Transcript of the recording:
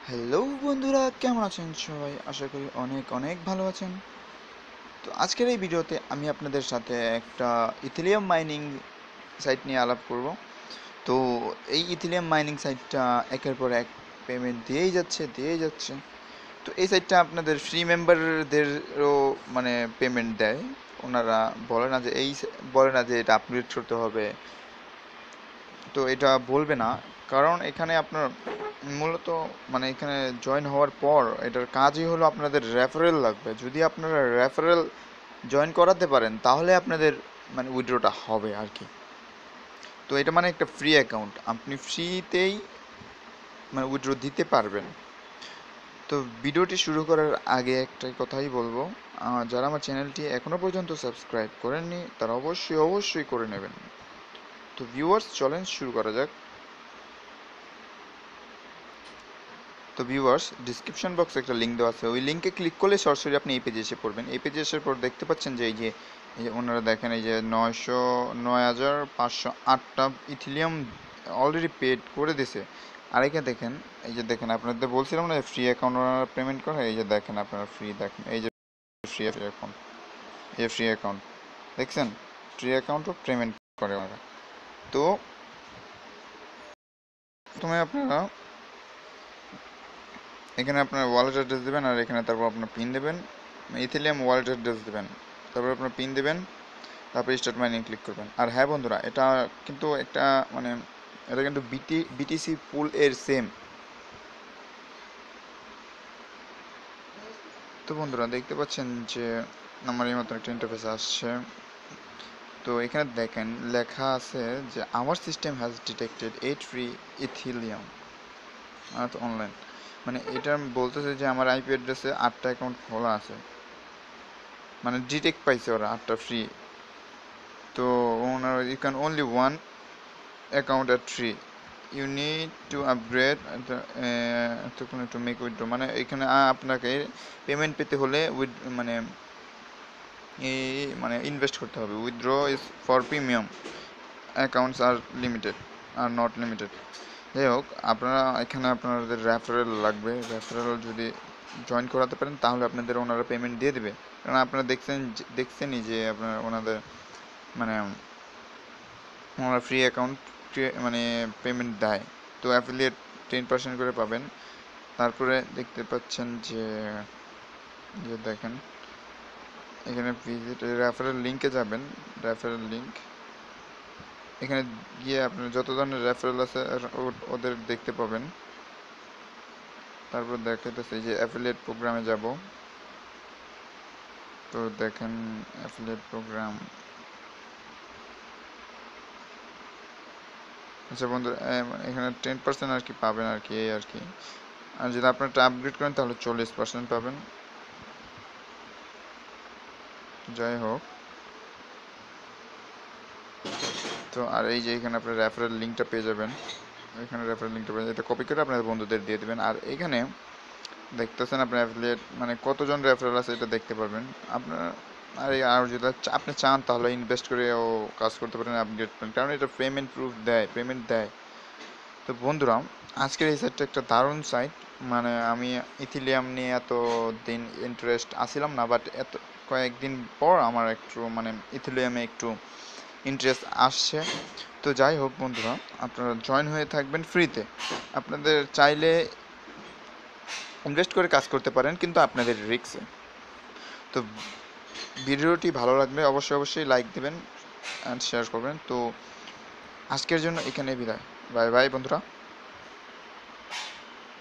Hello বন্ধুরা, কেমন আছেন সবাই? আশা করি অনেক অনেক ভালো আছেন। তো আজকের এই ভিডিওতে আমি আপনাদের সাথে একটা ইথিলিয়াম মাইনিং সাইট নিয়ে আলাপ করব। তো এই ইথিলিয়াম মাইনিং সাইটটা একের পর এক পেমেন্ট দিয়েই যাচ্ছে। তো এই সাইটটা আপনাদের ফ্রি মেম্বারদেরও মানে পেমেন্ট দেয়। ওনারা বলে না যে এটা আপগ্রেড করতে হবে, তো এটা বলবে না। কারণ এখানে আপনার মূলত মানে এখানে জয়েন হওয়ার পর এটার কাজই হলো আপনাদের রেফারেল লাগবে। যদি আপনারা রেফারেল জয়েন করাতে পারেন তাহলে আপনাদের মানে উইথড্রটা হবে আর কি। তো এটা মানে একটা ফ্রি অ্যাকাউন্ট, আপনি ফ্রিতেই মানে উইথড্র দিতে পারবেন। তো ভিডিওটি শুরু করার আগে একটাই কথাই বলবো, যারা আমার চ্যানেলটি এখনো পর্যন্ত সাবস্ক্রাইব করেননি তারা অবশ্যই করে নেবেন। তো ভিউয়ার্স, চলেন শুরু করা যাক। তো ভিউয়ার্স, ডিসক্রিপশন বক্সে একটা লিঙ্ক দেওয়া আছে, ওই লিঙ্কে ক্লিক করলে সরাসরি আপনি এই পেজে এসে পড়বেন। এই পেজে আসার পর দেখতে পাচ্ছেন যে এই যে ওনারা দেখেন, এই যে 9,508টা ইথিলিয়াম অলরেডি পেড করে দিছে। আর এখানে দেখেন, এই যে দেখেন আপনাদের বলছিলাম না ফ্রি অ্যাকাউন্ট ওনারা পেমেন্ট করে, এই যে দেখেন আপনারা ফ্রি দেখেন, এই যে ফ্রি অ্যাকাউন্ট, এই ফ্রি অ্যাকাউন্ট দেখছেন, ফ্রি অ্যাকাউন্টও পেমেন্ট করে ওনারা। তো প্রথমে আপনারা এখানে আপনার ওয়ালেট অ্যাড্রেস দেবেন, আর এখানে তারপর আপনার পিন দেবেন, ইথিলিয়াম ওয়ালেট অ্যাড্রেস দেবেন, তারপর আপনার পিন দেবেন, তারপর স্টার্ট মাইনিং ক্লিক করবেন। আর হ্যাঁ বন্ধুরা, এটা কিন্তু একটা মানে এটা কিন্তু বিটিসি পুল এর সেম। তো বন্ধুরা দেখতে পাচ্ছেন যে আমার এই মতন একটা ইন্টারফেস আসছে। তো এখানে দেখেন লেখা আছে যে our system has detected 8 free Ethereum online. মানে এটা বলতেছে যে আমার আইপি অ্যাড্রেসে 8টা অ্যাকাউন্ট খোলা আছে, মানে ডিটেক্ট পাইছে ওরা 8টা ফ্রি। তো owner you can only one account at free, you need to upgrade to make withdraw. মানে এখানে আপনাকে পেমেন্ট পেতে হলে মানে মানে ইনভেস্ট করতে হবে। Withdraw is for premium accounts are not limited. যাই হোক, আপনারা এখানে আপনাদের রেফারেল লাগবে। রেফারেল যদি জয়েন করাতে পারেন তাহলে আপনাদের ওনারা পেমেন্ট দিয়ে দেবে। কারণ আপনারা দেখছেনই যে আপনার ওনাদের মানে ওনারা ফ্রি অ্যাকাউন্ট মানে পেমেন্ট দেয়। তো অ্যাফিলিয়েট 10% করে পাবেন। তারপরে দেখতে পাচ্ছেন যে যে দেখেন এখানে ভিজিট রেফারেল লিঙ্কে যাবেন। রেফারেল লিঙ্ক এখানে গিয়ে আপনার যত ধরনের রেফারেল আছে ওদের দেখতে পাবেন। তারপর দেখাইতেছে যে অ্যাফিলিয়েট প্রোগ্রামে যাব। তো দেখেন অ্যাফিলিয়েট প্রোগ্রাম। আচ্ছা বন্ধুরা, এখানে 10% আর কি পাবেন আর কি, এই আর কি। আর যদি আপনারটা আপগ্রেড করেন তাহলে 40% পাবেন। যাই হোক, তো আর এই যে এখানে আপনার রেফারেল লিঙ্কটা পেয়ে যাবেন। এখানে রেফারেল লিঙ্কটা পেয়ে এটা কপি করে আপনাদের বন্ধুদের দিয়ে দেবেন। আর এখানে দেখতেছেন আপনার অ্যাফিলিয়েট মানে কতজন রেফারেল আছে এটা দেখতে পারবেন আপনার। আর যদি আপনি চান তাহলে ইনভেস্ট করে ও কাজ করতে পারেন, আপগ্রেড করেন, কারণ এটা পেমেন্ট দেয়। তো বন্ধুরা, আজকের এই সাইটটা একটা দারুণ সাইট। মানে আমি ইথিলিয়াম নিয়ে এত দিন ইন্টারেস্ট আসিলাম না, বাট এত কয়েকদিন পর আমার একটু মানে ইথিলিয়ামে একটু ইন্টারেস্ট আসছে। তো যাই হোক বন্ধুরা, আপনারা জয়েন হয়ে থাকবেন ফ্রিতে। আপনাদের চাইলে ইনভেস্ট করে কাজ করতে পারেন, কিন্তু আপনাদের রিস্কে। তো ভিডিওটি ভালো লাগলে অবশ্যই লাইক দেবেন অ্যান্ড শেয়ার করবেন। তো আজকের জন্য এখানে বিদায়। বাই বাই বন্ধুরা।